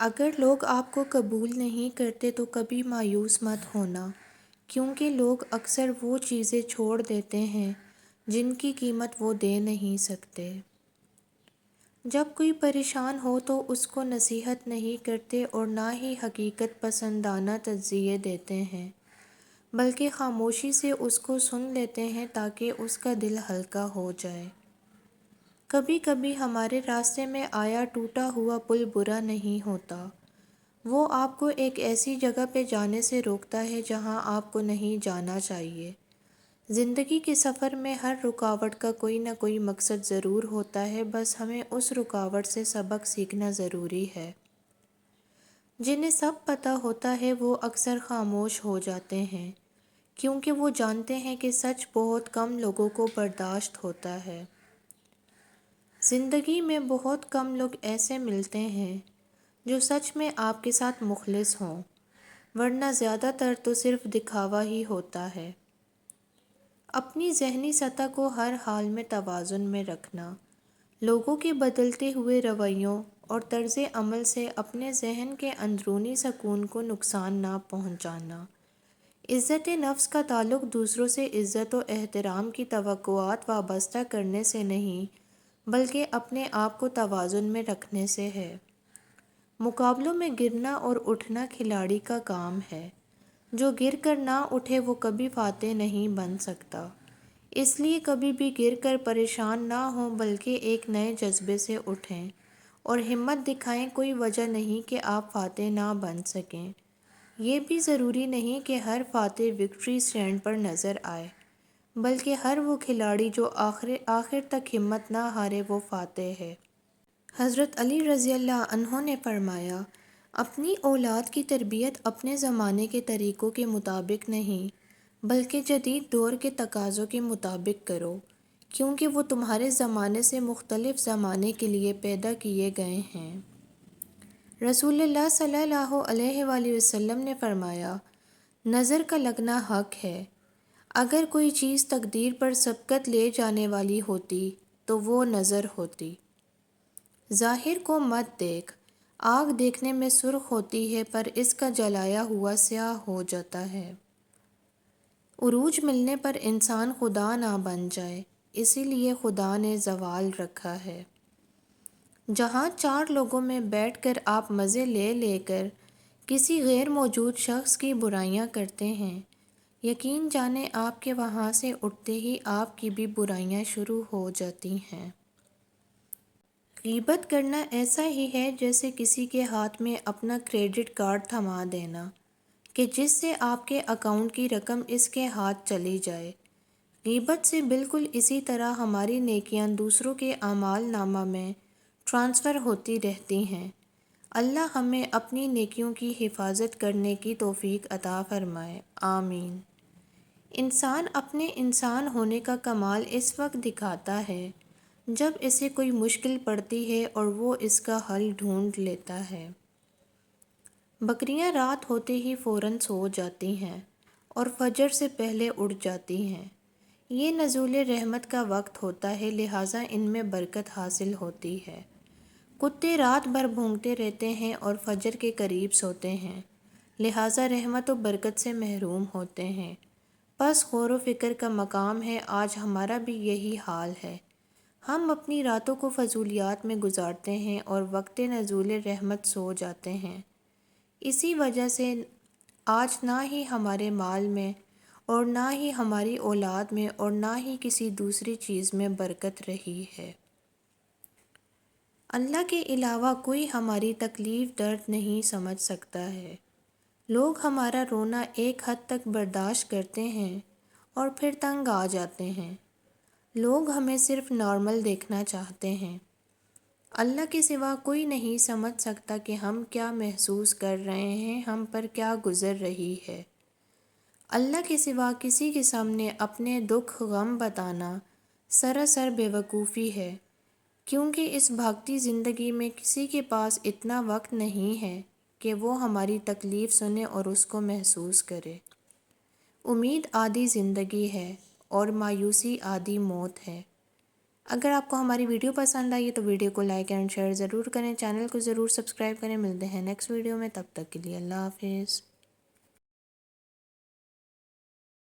اگر لوگ آپ کو قبول نہیں کرتے تو کبھی مایوس مت ہونا، کیونکہ لوگ اکثر وہ چیزیں چھوڑ دیتے ہیں جن کی قیمت وہ دے نہیں سکتے۔ جب کوئی پریشان ہو تو اس کو نصیحت نہیں کرتے اور نہ ہی حقیقت پسندانہ تجزیے دیتے ہیں، بلکہ خاموشی سے اس کو سن لیتے ہیں تاکہ اس کا دل ہلکا ہو جائے۔ کبھی کبھی ہمارے راستے میں آیا ٹوٹا ہوا پل برا نہیں ہوتا، وہ آپ کو ایک ایسی جگہ پہ جانے سے روکتا ہے جہاں آپ کو نہیں جانا چاہیے۔ زندگی کے سفر میں ہر رکاوٹ کا کوئی نہ کوئی مقصد ضرور ہوتا ہے، بس ہمیں اس رکاوٹ سے سبق سیکھنا ضروری ہے۔ جنہیں سب پتہ ہوتا ہے وہ اکثر خاموش ہو جاتے ہیں، کیونکہ وہ جانتے ہیں کہ سچ بہت کم لوگوں کو برداشت ہوتا ہے۔ زندگی میں بہت کم لوگ ایسے ملتے ہیں جو سچ میں آپ کے ساتھ مخلص ہوں، ورنہ زیادہ تر تو صرف دکھاوا ہی ہوتا ہے۔ اپنی ذہنی سطح کو ہر حال میں توازن میں رکھنا، لوگوں کے بدلتے ہوئے رویوں اور طرز عمل سے اپنے ذہن کے اندرونی سکون کو نقصان نہ پہنچانا۔ عزت نفس کا تعلق دوسروں سے عزت و احترام کی توقعات وابستہ کرنے سے نہیں، بلکہ اپنے آپ کو توازن میں رکھنے سے ہے۔ مقابلوں میں گرنا اور اٹھنا کھلاڑی کا کام ہے، جو گر کر نہ اٹھے وہ کبھی فاتح نہیں بن سکتا۔ اس لیے کبھی بھی گر کر پریشان نہ ہوں، بلکہ ایک نئے جذبے سے اٹھیں اور ہمت دکھائیں۔ کوئی وجہ نہیں کہ آپ فاتح نہ بن سکیں۔ یہ بھی ضروری نہیں کہ ہر فاتح وکٹری سٹینڈ پر نظر آئے، بلکہ ہر وہ کھلاڑی جو آخر تک ہمت نہ ہارے وہ فاتح ہے۔ حضرت علی رضی اللہ عنہ نے فرمایا، اپنی اولاد کی تربیت اپنے زمانے کے طریقوں کے مطابق نہیں، بلکہ جدید دور کے تقاضوں کے مطابق کرو، کیونکہ وہ تمہارے زمانے سے مختلف زمانے کے لیے پیدا کیے گئے ہیں۔ رسول اللہ صلی اللہ علیہ وآلہ وسلم نے فرمایا، نظر کا لگنا حق ہے۔ اگر کوئی چیز تقدیر پر سبقت لے جانے والی ہوتی تو وہ نظر ہوتی۔ ظاہر کو مت دیکھ، آگ دیکھنے میں سرخ ہوتی ہے پر اس کا جلایا ہوا سیاہ ہو جاتا ہے۔ عروج ملنے پر انسان خدا نہ بن جائے، اسی لیے خدا نے زوال رکھا ہے۔ جہاں چار لوگوں میں بیٹھ کر آپ مزے لے لے کر کسی غیر موجود شخص کی برائیاں کرتے ہیں، یقین جانیں آپ کے وہاں سے اٹھتے ہی آپ کی بھی برائیاں شروع ہو جاتی ہیں۔ غیبت کرنا ایسا ہی ہے جیسے کسی کے ہاتھ میں اپنا کریڈٹ کارڈ تھما دینا کہ جس سے آپ کے اکاؤنٹ کی رقم اس کے ہاتھ چلی جائے۔ غیبت سے بالکل اسی طرح ہماری نیکیاں دوسروں کے اعمال نامہ میں ٹرانسفر ہوتی رہتی ہیں۔ اللہ ہمیں اپنی نیکیوں کی حفاظت کرنے کی توفیق عطا فرمائے، آمین۔ انسان اپنے انسان ہونے کا کمال اس وقت دکھاتا ہے جب اسے کوئی مشکل پڑتی ہے اور وہ اس کا حل ڈھونڈ لیتا ہے۔ بکریاں رات ہوتے ہی فوراً سو جاتی ہیں اور فجر سے پہلے اٹھ جاتی ہیں۔ یہ نزول رحمت کا وقت ہوتا ہے، لہٰذا ان میں برکت حاصل ہوتی ہے۔ کتے رات بھر بھونکتے رہتے ہیں اور فجر کے قریب سوتے ہیں، لہٰذا رحمت و برکت سے محروم ہوتے ہیں۔ بس غور و فکر کا مقام ہے، آج ہمارا بھی یہی حال ہے۔ ہم اپنی راتوں کو فضولیات میں گزارتے ہیں اور وقت نزول رحمت سو جاتے ہیں۔ اسی وجہ سے آج نہ ہی ہمارے مال میں اور نہ ہی ہماری اولاد میں اور نہ ہی کسی دوسری چیز میں برکت رہی ہے۔ اللہ کے علاوہ کوئی ہماری تکلیف درد نہیں سمجھ سکتا ہے۔ لوگ ہمارا رونا ایک حد تک برداشت کرتے ہیں اور پھر تنگ آ جاتے ہیں۔ لوگ ہمیں صرف نارمل دیکھنا چاہتے ہیں۔ اللہ کے سوا کوئی نہیں سمجھ سکتا کہ ہم کیا محسوس کر رہے ہیں، ہم پر کیا گزر رہی ہے۔ اللہ کے سوا کسی کے سامنے اپنے دکھ غم بتانا سراسر بے وقوفی ہے، کیونکہ اس بھاگتی زندگی میں کسی کے پاس اتنا وقت نہیں ہے کہ وہ ہماری تکلیف سنے اور اس کو محسوس کرے۔ امید آدھی زندگی ہے اور مایوسی آدھی موت ہے۔ اگر آپ کو ہماری ویڈیو پسند آئی تو ویڈیو کو لائک اینڈ شیئر ضرور کریں، چینل کو ضرور سبسکرائب کریں۔ ملتے ہیں نیکسٹ ویڈیو میں، تب تک کے لیے اللہ حافظ۔